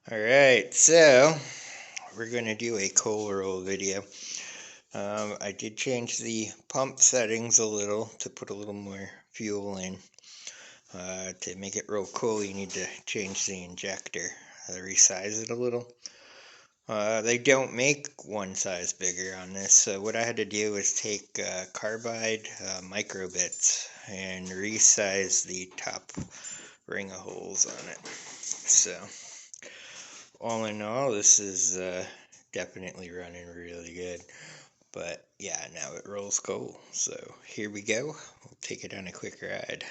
Alright, so we're going to do a coal roll video. I did change the pump settings a little to put a little more fuel in. To make it real cool, you need to change the injector, resize it a little. They don't make one size bigger on this, so what I had to do was take carbide micro bits and resize the top ring of holes on it. So all in all, this is definitely running really good. But yeah, now it rolls coal. So here we go. We'll take it on a quick ride.